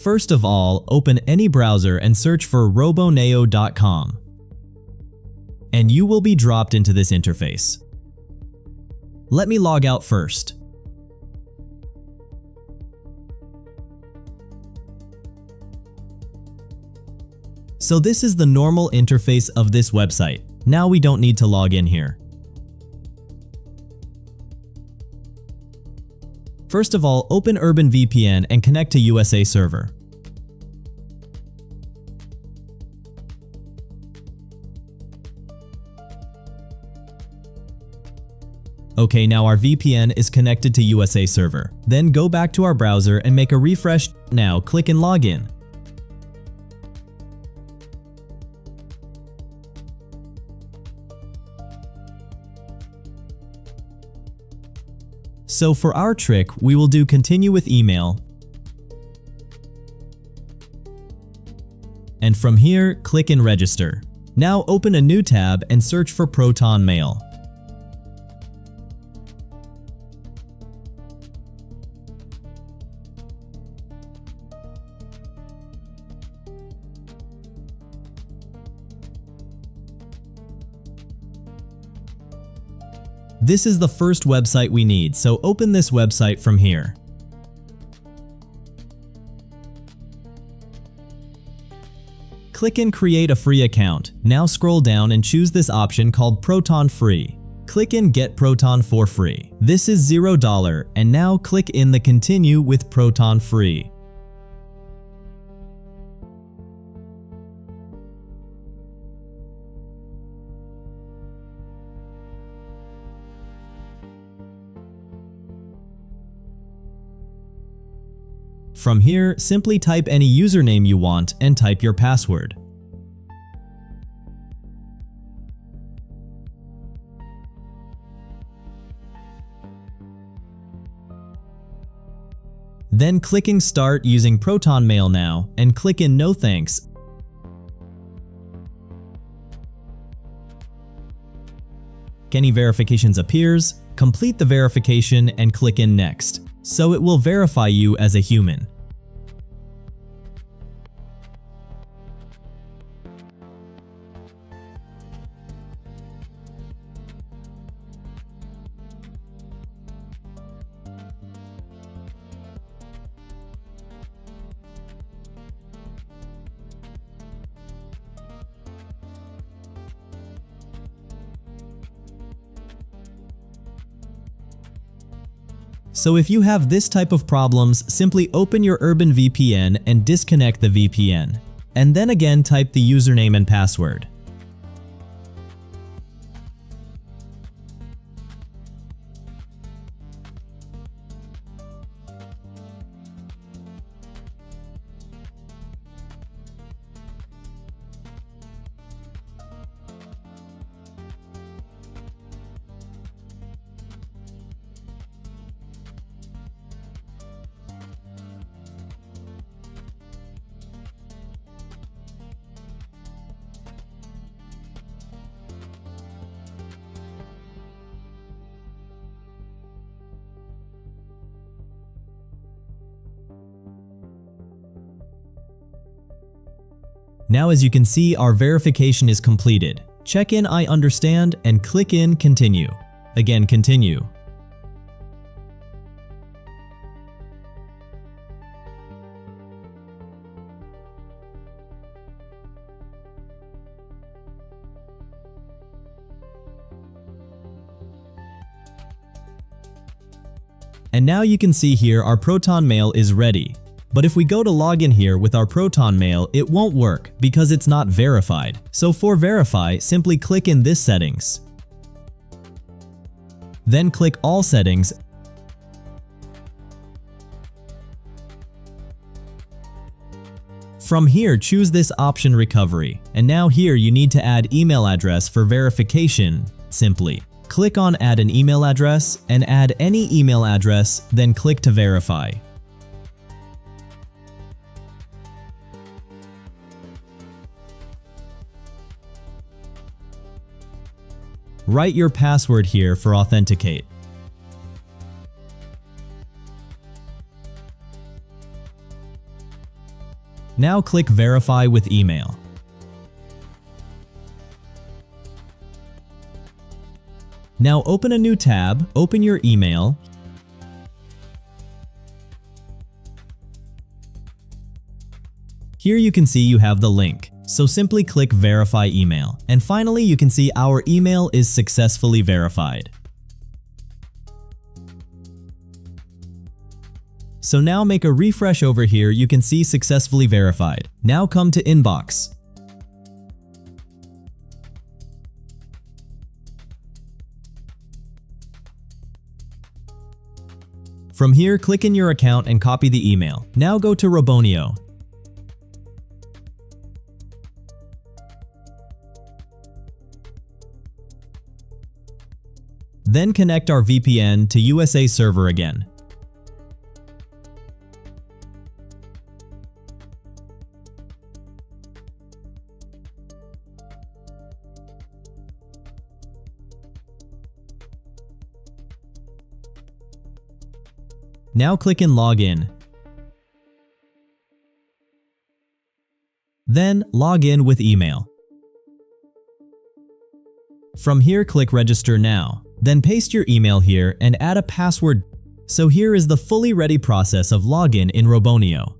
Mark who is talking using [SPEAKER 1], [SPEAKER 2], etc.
[SPEAKER 1] First of all, open any browser and search for roboneo.com. And you will be dropped into this interface. Let me log out first. So this is the normal interface of this website. Now we don't need to log in here. First of all, open Urban VPN and connect to USA server. Okay, now our VPN is connected to USA server. Then go back to our browser and make a refresh. Now click in Login. So for our trick, we will do continue with email. And from here, click in register. Now open a new tab and search for Proton Mail. This is the first website we need, so open this website from here. Click in Create a free account. Now scroll down and choose this option called Proton Free. Click in Get Proton for free. This is $0, and now click in the Continue with Proton Free. From here, simply type any username you want and type your password. Then clicking Start using Proton Mail now and click in No Thanks. Any verifications appears, complete the verification and click in Next, so it will verify you as a human. So if you have this type of problems, simply open your Urban VPN and disconnect the VPN. And then again type the username and password. Now as you can see, our verification is completed. Check in I understand and click in Continue. Again, Continue. And now you can see here our Proton Mail is ready. But if we go to login here with our Proton Mail, it won't work because it's not verified. So for verify, simply click in this settings. Then click all settings. From here, choose this option recovery. And now here you need to add email address for verification. Simply click on add an email address and add any email address, then click to verify. Write your password here for authenticate. Now click Verify with email. Now open a new tab, open your email. Here you can see you have the link, so simply click Verify Email. And finally you can see our email is successfully verified. So now make a refresh over here, you can see successfully verified. Now come to Inbox. From here, click in your account and copy the email. Now go to Roboneo. Then connect our VPN to USA server again. Now click in Login. Then log in with email. From here, click Register Now. Then paste your email here and add a password. So here is the fully ready process of login in Roboneo.